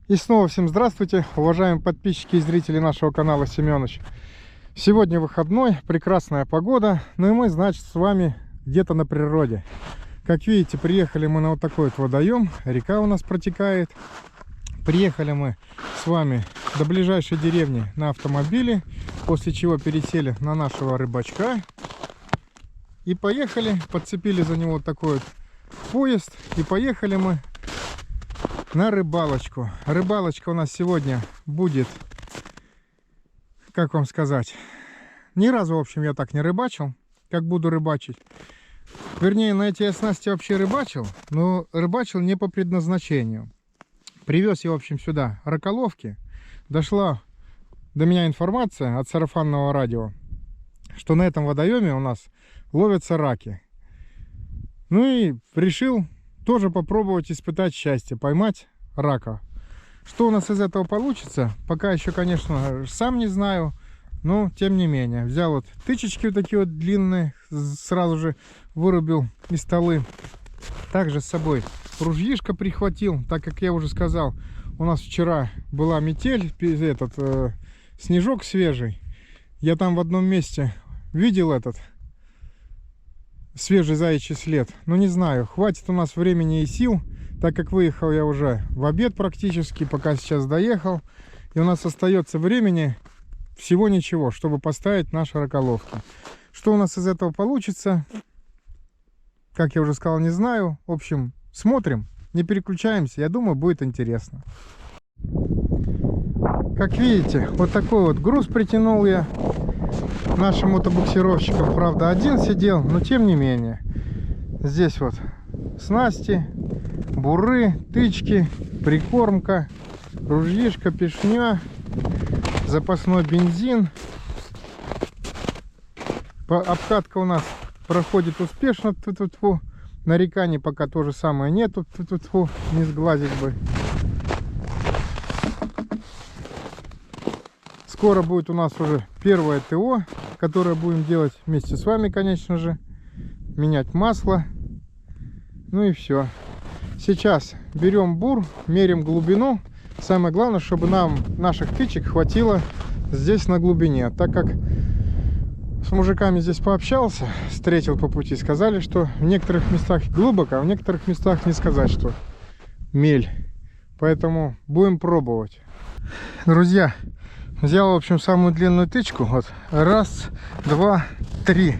И снова всем здравствуйте, уважаемые подписчики и зрители нашего канала Семёныч. Сегодня выходной, прекрасная погода, ну и мы, значит, с вами где-то на природе. Как видите, приехали мы на вот такой вот водоем, река у нас протекает. Приехали мы с вами до ближайшей деревни на автомобиле, после чего пересели на нашего рыбачка и поехали, подцепили за него вот такой вот поезд и поехали мы на рыбалочку. Рыбалочка у нас сегодня будет, как вам сказать, ни разу, в общем, я так не рыбачил, как буду рыбачить. Вернее, на эти снасти вообще рыбачил, но рыбачил не по предназначению. Привез я, в общем, сюда раколовки. Дошла до меня информация от сарафанного радио, что на этом водоеме у нас ловятся раки. Ну и решил тоже попробовать испытать счастье, поймать рака. Что у нас из этого получится, пока еще, конечно, сам не знаю, но тем не менее. Взял вот тычечки вот такие вот длинные, сразу же вырубил из столы. Также с собой ружьишко прихватил, так как я уже сказал, у нас вчера была метель, снежок свежий. Я там в одном месте видел этот свежий заячий след. Но не знаю, хватит у нас времени и сил, так как выехал я уже в обед практически, пока сейчас доехал. И у нас остается времени всего ничего, чтобы поставить наши раколовки. Что у нас из этого получится, как я уже сказал, не знаю. В общем, смотрим, не переключаемся. Я думаю, будет интересно. Как видите, вот такой вот груз притянул я нашим мотобуксировщикам. Правда, один сидел, но тем не менее. Здесь вот снасти, буры, тычки, прикормка, ружьишко, пешня, запасной бензин. Обкатка у нас проходит успешно. Тьфу-тьфу-тьфу. Нареканий пока то же самое нету. Тьфу-тьфу-тьфу. Не сглазить бы. Скоро будет у нас уже первое ТО, которое будем делать вместе с вами, конечно же. Менять масло. Ну и все. Сейчас берем бур, мерим глубину. Самое главное, чтобы нам наших тычек хватило здесь на глубине. Так как с мужиками здесь пообщался, встретил по пути, сказали, что в некоторых местах глубоко, а в некоторых местах не сказать, что мель. Поэтому будем пробовать. Друзья, взял, в общем, самую длинную тычку. Вот. Раз, два, три.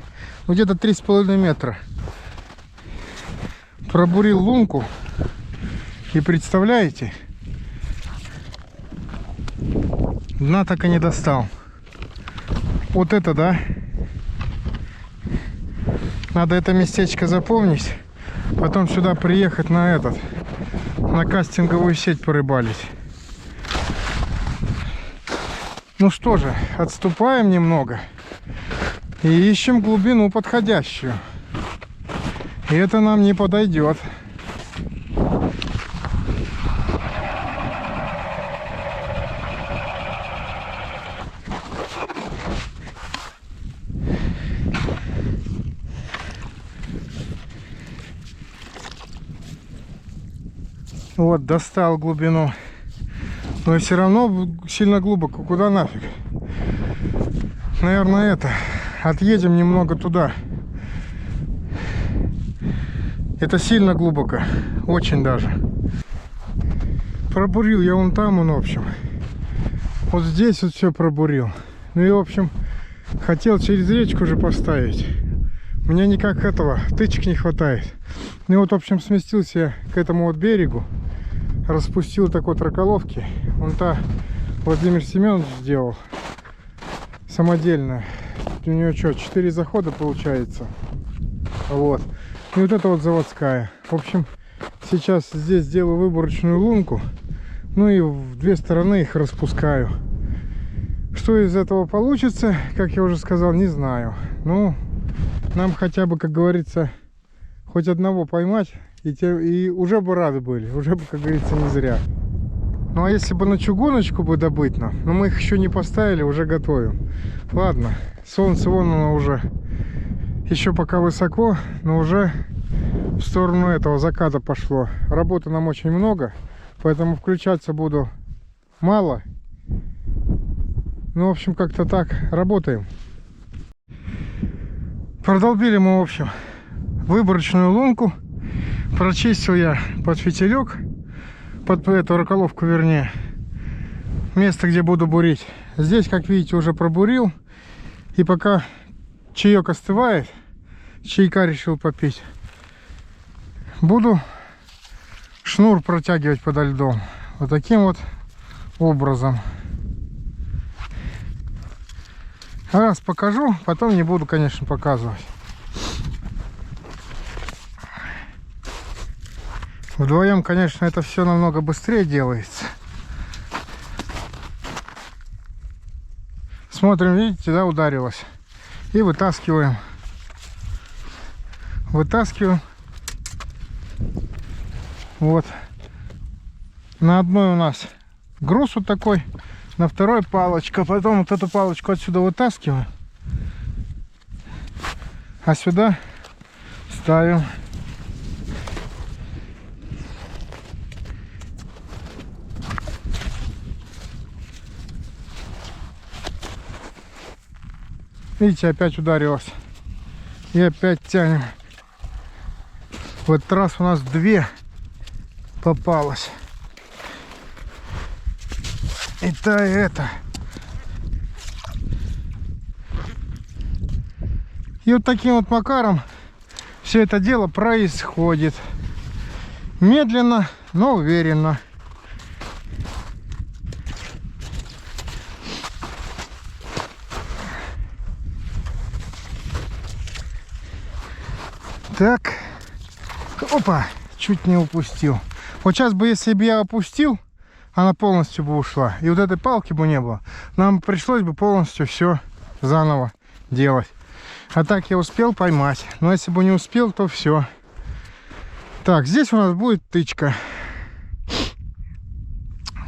Где-то 3,5 метра. Пробурил лунку. И представляете, дна так и не достал. Вот это да. Надо это местечко запомнить. Потом сюда приехать на кастинговую сеть порыбалить. Ну что же, отступаем немного и ищем глубину подходящую. И это нам не подойдет. Вот, достал глубину. Но все равно сильно глубоко. Куда нафиг? Наверное, отъедем немного туда. Это сильно глубоко. Очень даже. Пробурил я вон там, в общем. Вот здесь вот все пробурил. Ну и, в общем, хотел через речку же поставить. Мне никак тычек не хватает. Ну и вот, в общем, сместился я к этому вот берегу. Распустил так вот раколовки. Вон-то Владимир Семенович сделал. Самодельно. У него что, 4 захода получается. Вот. И вот это вот заводская. В общем, сейчас здесь делаю выборочную лунку. Ну и в две стороны их распускаю. Что из этого получится, как я уже сказал, не знаю. Ну, нам хотя бы, как говорится, хоть одного поймать. И уже бы рады были. Уже бы, как говорится, не зря. Ну а если бы на чугуночку бы добыть нам, но мы их еще не поставили, уже готовим. Ладно, солнце вон оно уже еще пока высоко, но уже в сторону этого заката пошло. Работы нам очень много. поэтому включаться буду мало. Ну, в общем, как-то так работаем. Продолбили мы, в общем, выборочную лунку. Прочистил я под фитилек, под эту раколовку, вернее, место, где буду бурить. Здесь, как видите, уже пробурил. И пока чаек остывает, чайка решил попить, буду шнур протягивать подо льдом. Вот таким вот образом. Раз покажу, потом не буду, конечно, показывать. Вдвоем, конечно, это все намного быстрее делается. Смотрим, видите, да, ударилось. И вытаскиваем. Вытаскиваем. Вот. На одной у нас груз вот такой, на второй палочка. Потом вот эту палочку отсюда вытаскиваем. А сюда ставим. Видите, опять ударилось. И опять тянем. В этот раз у нас 2 попалось. И та, и это. И вот таким вот макаром все это дело происходит. Медленно, но уверенно. Так, опа, чуть не упустил. Вот сейчас бы, если бы я опустил, она полностью бы ушла. И вот этой палки бы не было. Нам пришлось бы полностью все заново делать. А так я успел поймать. Но если бы не успел, то все. Так, здесь у нас будет тычка.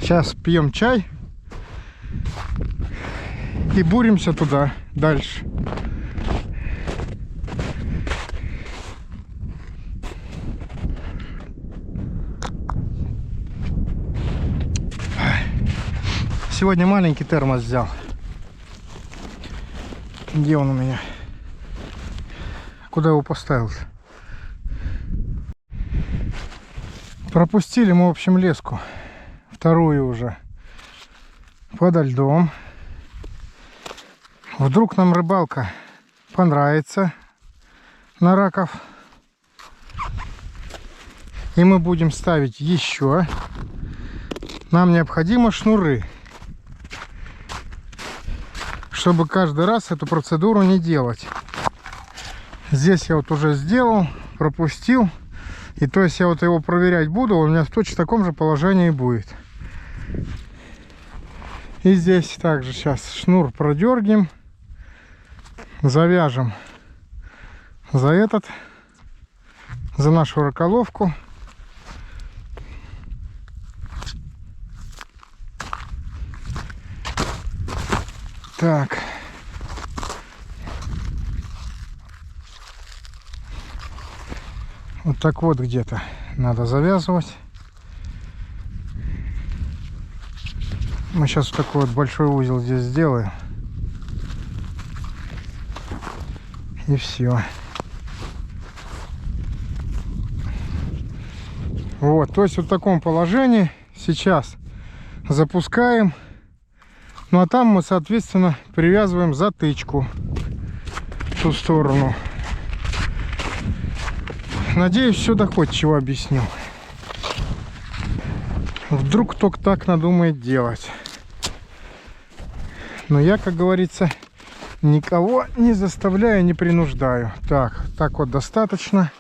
Сейчас пьем чай. И буримся туда дальше. Сегодня маленький термос взял. Где он у меня? Куда его поставил-то? Пропустили мы, в общем, леску. Вторую уже. Подо льдом. Вдруг нам рыбалка понравится на раков. И мы будем ставить еще. Нам необходимы шнуры, чтобы каждый раз эту процедуру не делать. Здесь я вот уже сделал, пропустил. И то есть я вот его проверять буду, он у меня в точно таком же положении будет. И здесь также сейчас шнур продергиваем, завяжем за за нашу раколовку. Так. Вот так вот где-то надо завязывать. Мы сейчас вот такой вот большой узел здесь сделаем. И все. Вот, то есть вот в таком положении сейчас запускаем. Ну а там мы, соответственно, привязываем затычку в ту сторону. Надеюсь, все доходчиво объяснил. Вдруг кто-то так надумает делать. Но я, как говорится, никого не заставляю, не принуждаю. Так вот достаточно.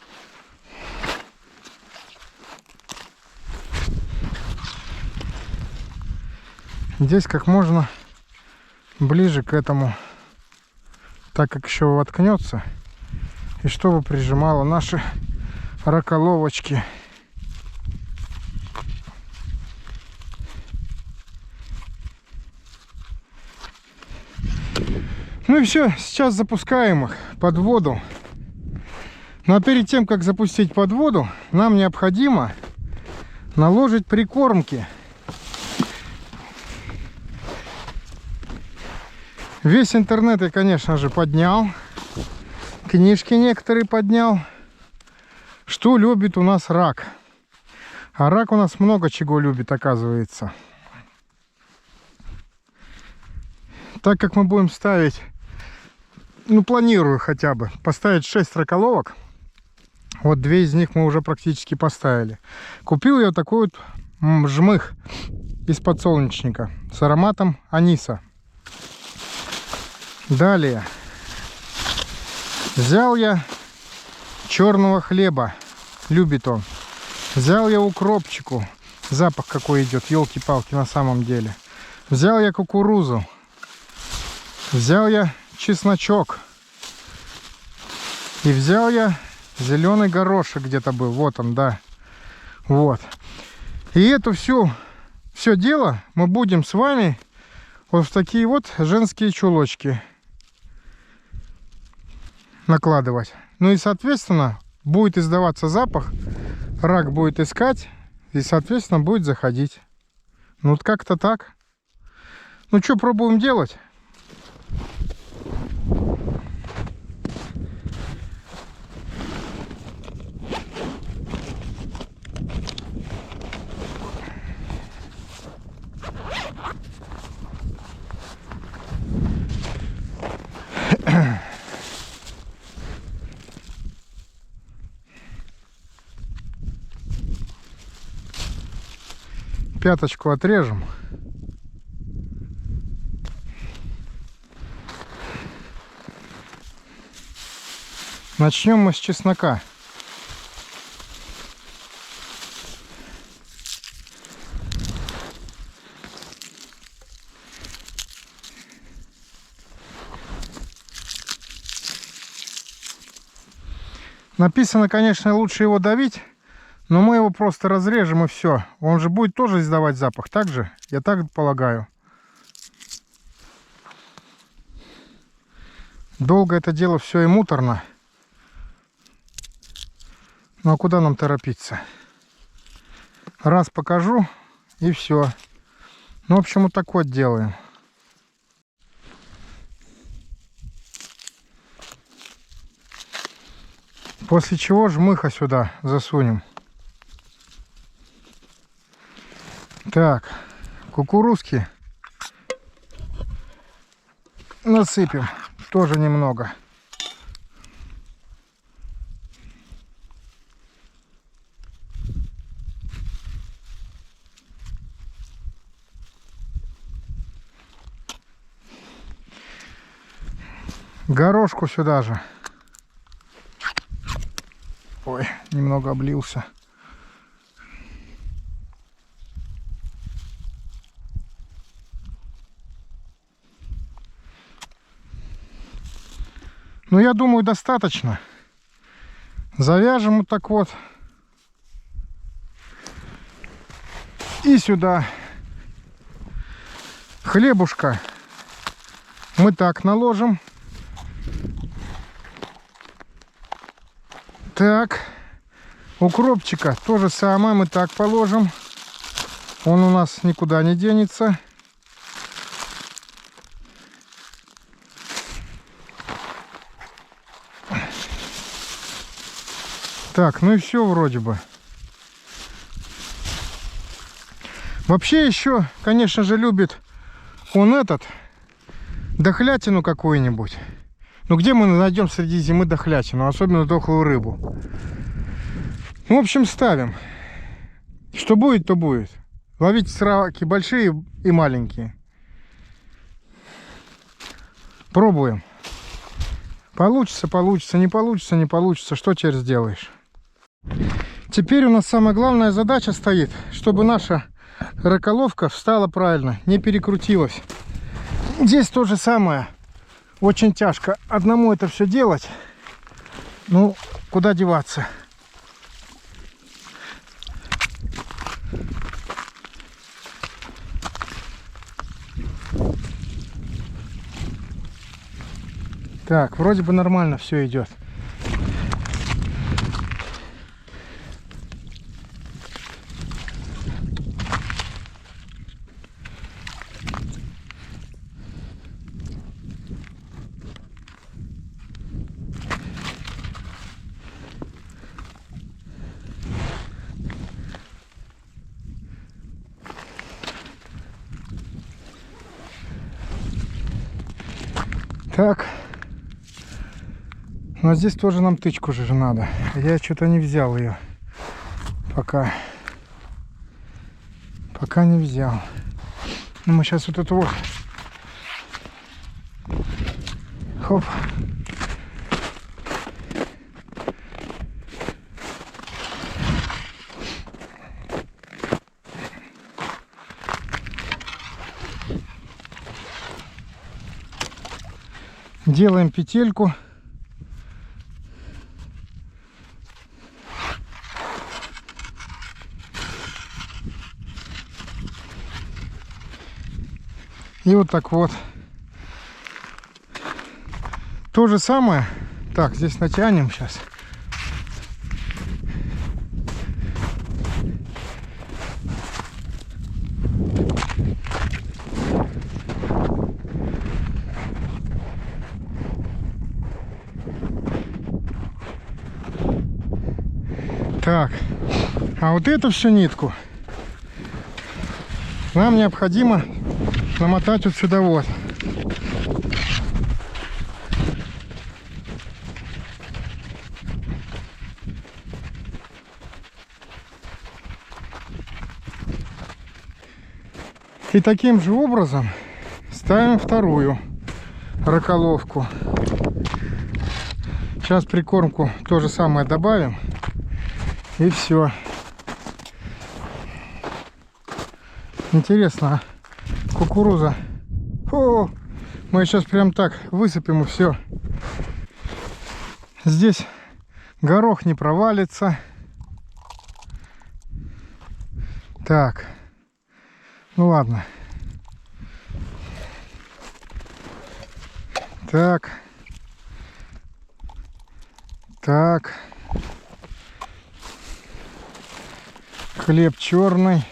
Здесь как можно ближе к этому, так как еще воткнется, и чтобы прижимало наши раколовочки. Ну и все, сейчас запускаем их под воду. Но перед тем, как запустить под воду, нам необходимо наложить прикормки. Весь интернет я, конечно же, поднял. Книжки некоторые поднял. Что любит у нас рак? А рак у нас много чего любит, оказывается. Так как мы будем ставить, ну, планирую хотя бы поставить 6 раколовок. Вот 2 из них мы уже практически поставили. Купил я такой вот жмых из подсолнечника с ароматом аниса. Далее взял я черного хлеба, любит он. Взял я укропчику, запах какой идет, елки-палки на самом деле. Взял я кукурузу, взял я чесночок и взял я зеленый горошек, где-то был, вот он, да, вот. И это все дело мы будем с вами вот в такие вот женские чулочки накладывать. Ну и соответственно будет издаваться запах, рак будет искать и соответственно будет заходить. Ну вот как-то так. Ну что, пробуем делать? Пяточку отрежем. Начнем мы с чеснока. Написано, конечно, лучше его давить. Но мы его просто разрежем и все. Он же будет тоже издавать запах. Так же? Я так полагаю. Долго это дело все и муторно. Ну а куда нам торопиться? Раз покажу и все. Ну, в общем, вот так вот делаем. После чего жмыха сюда засунем. Так, кукурузки насыпем тоже немного. Горошку сюда же. Ой, немного облился. Ну, я думаю, достаточно. Завяжем вот так вот. И сюда хлебушка мы так наложим. Так. Укропчика то же самое мы так положим. Он у нас никуда не денется. Так, ну и все вроде бы. Вообще еще, конечно же, любит он этот дохлятину какую-нибудь. Ну где мы найдем среди зимы дохлятину, особенно дохлую рыбу? В общем, ставим. Что будет, то будет. Ловите сраки большие и маленькие. Пробуем. Получится, получится, не получится, не получится. Что теперь сделаешь? Теперь у нас самая главная задача стоит, чтобы наша раколовка встала правильно, не перекрутилась. Здесь то же самое. Очень тяжко одному это все делать. Ну, куда деваться? Так, вроде бы нормально все идет. Так. Но здесь тоже нам тычку же надо. Я что-то не взял ее. Пока не взял. Но мы сейчас вот эту вот. Хоп. Делаем петельку. И вот так вот. То же самое. Так, здесь натянем сейчас. Так, а вот эту всю нитку нам необходимо намотать вот сюда вот. И таким же образом ставим вторую раколовку. Сейчас прикормку то же самое добавим. И все. Интересно, а кукуруза. О, мы сейчас прям так высыпем и все. Здесь горох не провалится. Так. Ну ладно. Так. Так. Хлеб черный.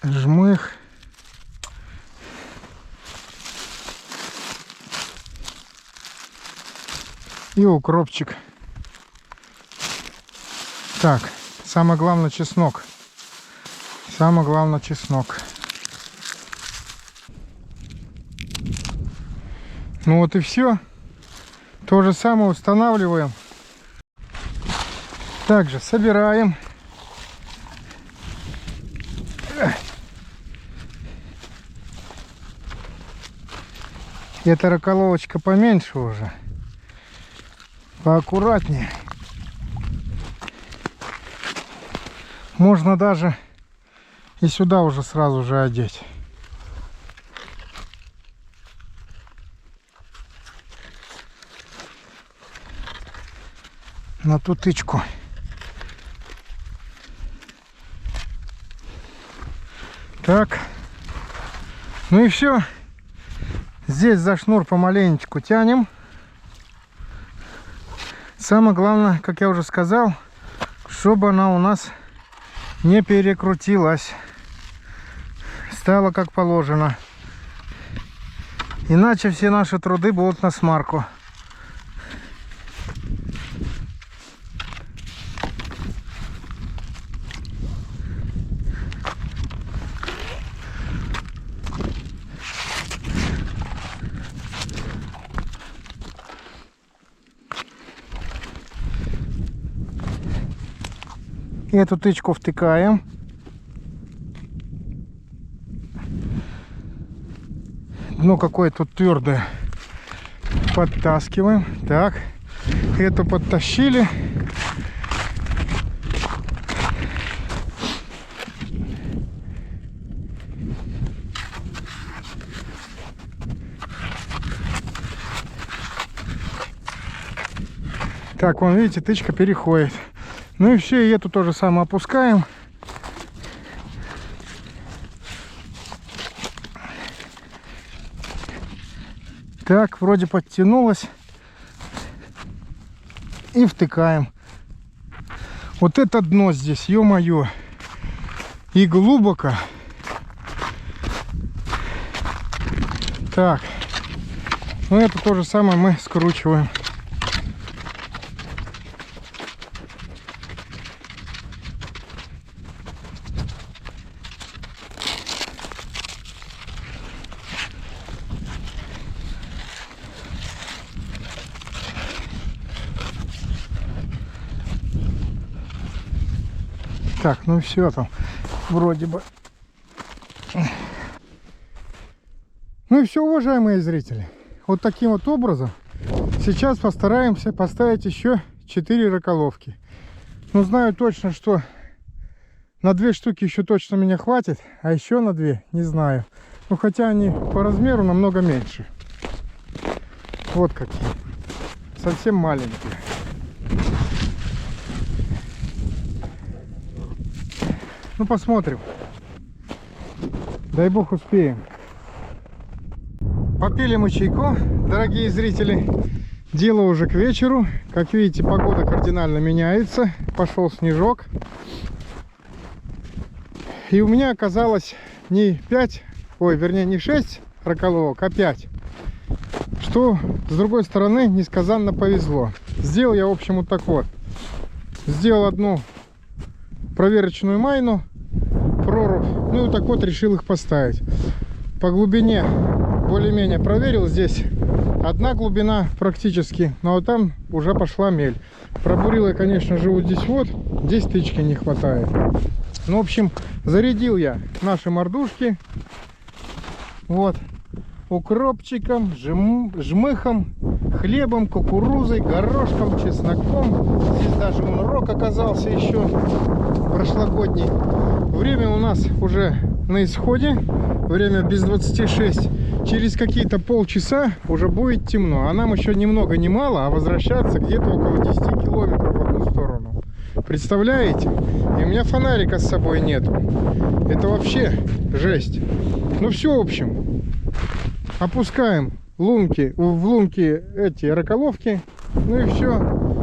Жмых. И укропчик. Так, самое главное чеснок. Самое главное чеснок. Ну вот и все. То же самое устанавливаем. Также собираем. Эта раколовочка поменьше уже. Поаккуратнее. Можно даже и сюда уже сразу же одеть. На ту тычку. Так. Ну и все. Здесь за шнур помаленечку тянем. Самое главное, как я уже сказал, чтобы она у нас не перекрутилась. Стала как положено. Иначе все наши труды будут на смарку. Эту тычку втыкаем. Дно какое тут твердое. Подтаскиваем. Так. Эту подтащили. Так, вон, видите, тычка переходит. Ну и все, и эту тоже самое опускаем. Так, вроде подтянулась. И втыкаем. Вот это дно здесь, ё-моё. И глубоко. Так. Ну это то же самое мы скручиваем. Так, ну все там вроде бы. Ну и все, уважаемые зрители. Вот таким вот образом сейчас постараемся поставить еще 4 раколовки. Но знаю точно, что на 2 штуки еще точно меня хватит, а еще на 2 не знаю. Ну хотя они по размеру намного меньше. Вот какие. Совсем маленькие. Ну посмотрим. Дай бог успеем. Попили мы чайку, дорогие зрители. Дело уже к вечеру. Как видите, погода кардинально меняется. Пошел снежок. И у меня оказалось не 5, вернее не 6 раколовок, а 5. Что, с другой стороны, несказанно повезло. Сделал я, в общем, вот так вот. Сделал одну проверочную майну, прорубь. Ну и вот так вот решил их поставить. По глубине более-менее проверил. Здесь одна глубина практически, но вот там уже пошла мель. Пробурил я, конечно же, вот здесь вот. Здесь тычки не хватает. Ну, в общем, зарядил я наши мордушки. Вот. Укропчиком, жмыхом, хлебом, кукурузой, горошком, чесноком. Здесь даже рок оказался еще прошлогодний. Время у нас уже на исходе. Время без 26. Через какие-то полчаса уже будет темно. А нам еще ни много ни мало, а возвращаться где-то около 10 километров в одну сторону. Представляете? И у меня фонарика с собой нет. Это вообще жесть. Ну все, в общем. Опускаем лунки, в лунки эти раколовки. Ну и все.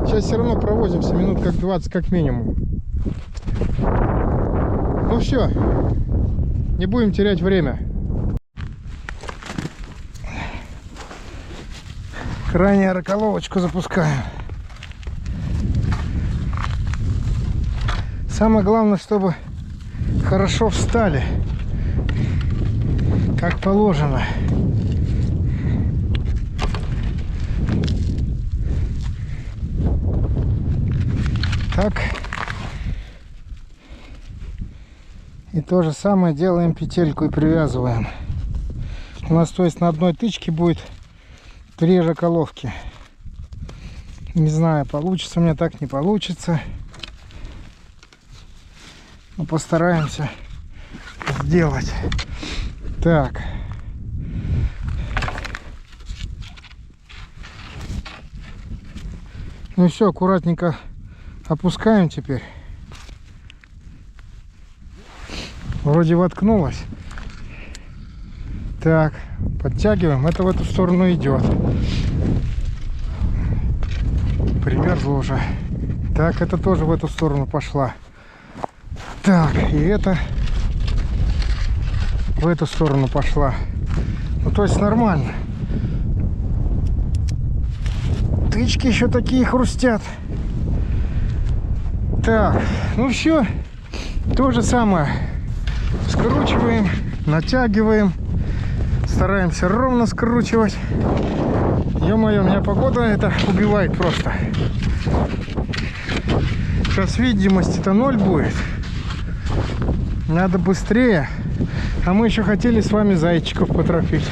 Сейчас все равно провозимся минут как 20 как минимум. Ну все. Не будем терять время. Крайнюю раколовочку запускаем. Самое главное, чтобы хорошо встали, как положено. Так. И то же самое делаем петельку и привязываем. У нас, то есть, на одной тычке будет 3 раколовки. Не знаю, получится у меня, так не получится. Но постараемся сделать. Так. Ну все, аккуратненько опускаем теперь. Вроде воткнулась. Так, подтягиваем. Это в эту сторону идет. Примерзла уже. Так, это тоже в эту сторону пошла. Так, и это в эту сторону пошла. Ну, то есть нормально. Тычки еще такие хрустят. Так, ну все. То же самое. Скручиваем, натягиваем. Стараемся ровно скручивать. Ё-моё, меня погода это убивает просто. Сейчас видимость-то 0 будет. Надо быстрее. А мы еще хотели с вами зайчиков потрофить.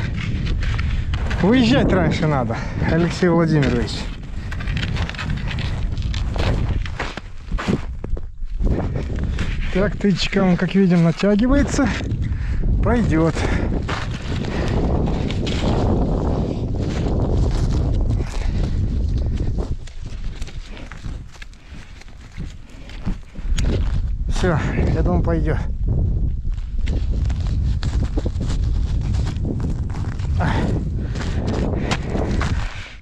Выезжать раньше надо, Алексей Владимирович. Так, тычка, он, как видим, натягивается. Пойдет. Все, я думаю, пойдет.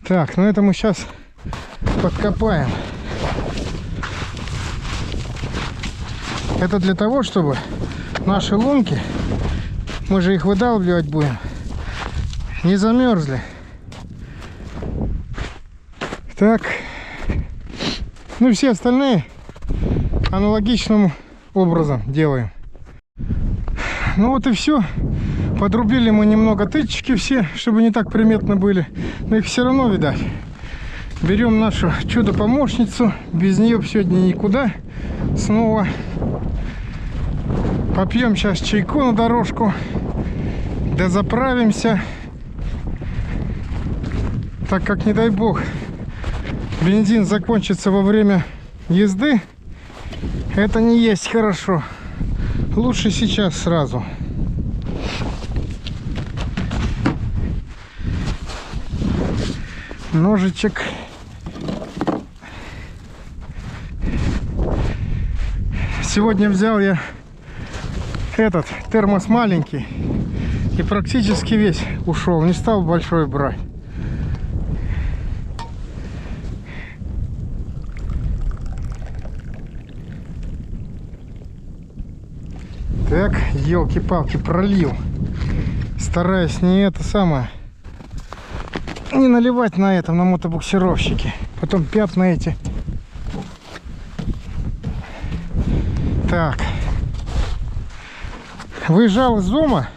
Так, ну это мы сейчас подкопаем. Это для того, чтобы наши лунки, мы же их выдалбливать будем, не замерзли. Так, ну и все остальные аналогичным образом делаем. Ну вот и все. Подрубили мы немного тычки все, чтобы не так приметно были. Но их все равно видать. Берем нашу чудо-помощницу. Без нее сегодня никуда. снова. Попьем сейчас чайку на дорожку. Да заправимся. Так как, не дай бог, бензин закончится во время езды, это не есть хорошо. Лучше сейчас сразу. Ножичек. Сегодня взял я этот термос маленький и практически весь ушел. Не стал большой брать. Так, елки-палки, пролил. Стараюсь не это самое, не наливать на этом, на мотобуксировщике. Потом пятна эти. Так. Выезжал из дома,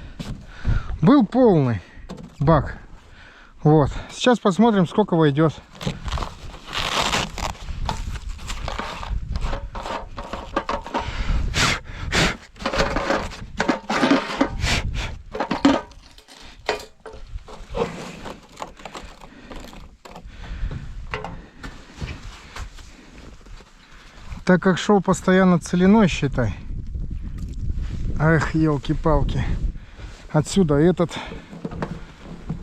был полный бак. Вот. Сейчас посмотрим, сколько войдет. Так как шел постоянно целиной, считай. Эх, елки-палки. Отсюда этот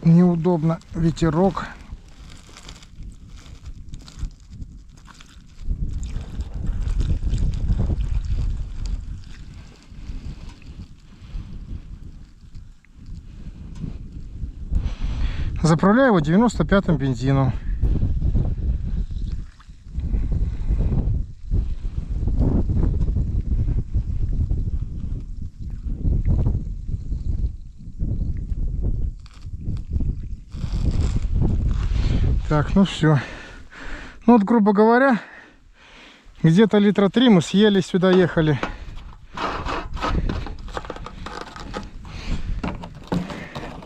неудобно, ветерок. Заправляю его 95-м бензином. Так, ну все. Ну вот, грубо говоря, где-то литра 3 мы съели, сюда ехали.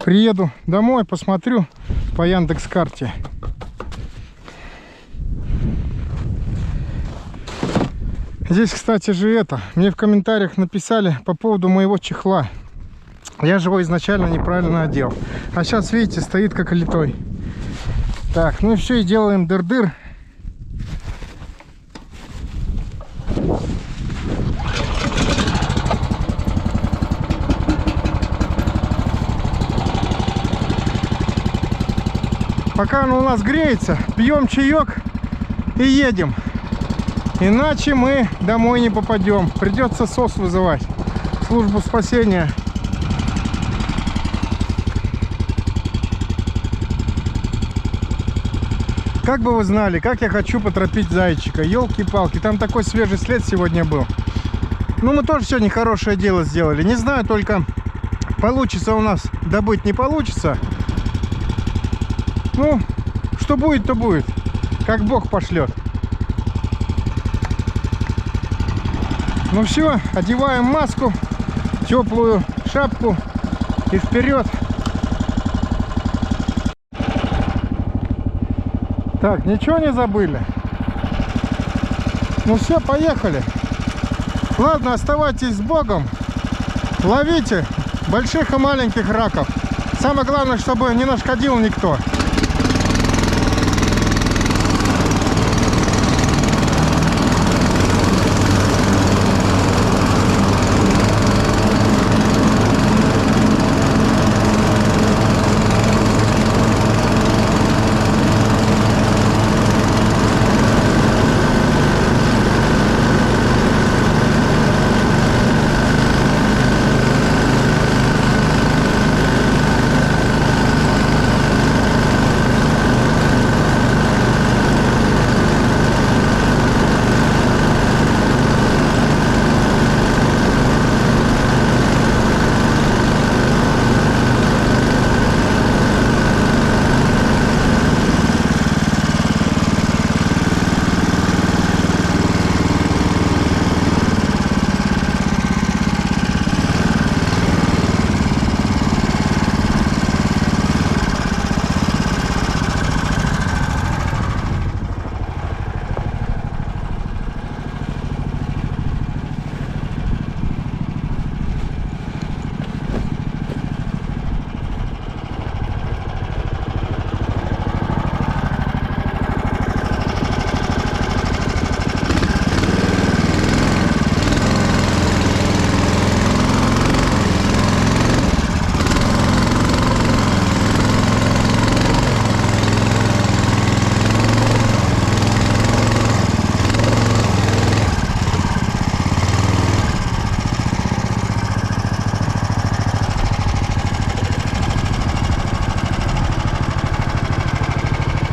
Приеду домой, посмотрю по Яндекс.Карте. Здесь, кстати же, это, мне в комментариях написали по поводу моего чехла. Я же его изначально неправильно одел. А сейчас, видите, стоит как литой. Так, ну и все, и делаем дыр-дыр. Пока оно у нас греется, пьем чаек и едем. Иначе мы домой не попадем. Придется СОС вызывать, службу спасения. Как бы вы знали, как я хочу поторопить зайчика. Елки-палки, там такой свежий след сегодня был. Ну, мы тоже сегодня хорошее дело сделали. Не знаю, только получится у нас добыть, не получится. Ну, что будет, то будет. Как Бог пошлет. Ну все, одеваем маску, теплую шапку и вперед. Так, ничего не забыли? Ну все, поехали. Ладно, оставайтесь с Богом. Ловите больших и маленьких раков. Самое главное, чтобы не нашкодил никто.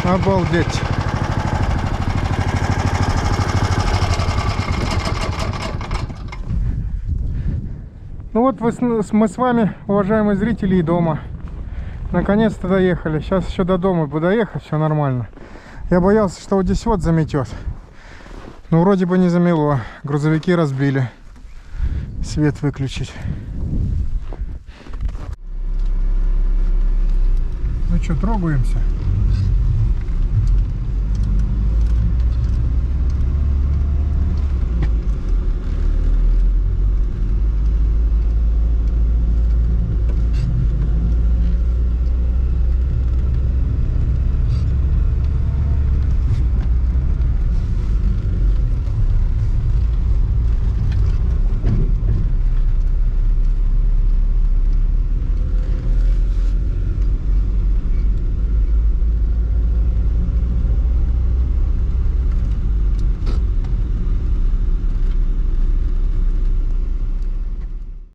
Обалдеть. Ну вот мы с вами, уважаемые зрители, и дома. Наконец-то доехали. Сейчас еще до дома буду доехать, все нормально. Я боялся, что вот здесь вот заметет. Но вроде бы не замело. Грузовики разбили. Свет выключить. Ну что, трогаемся?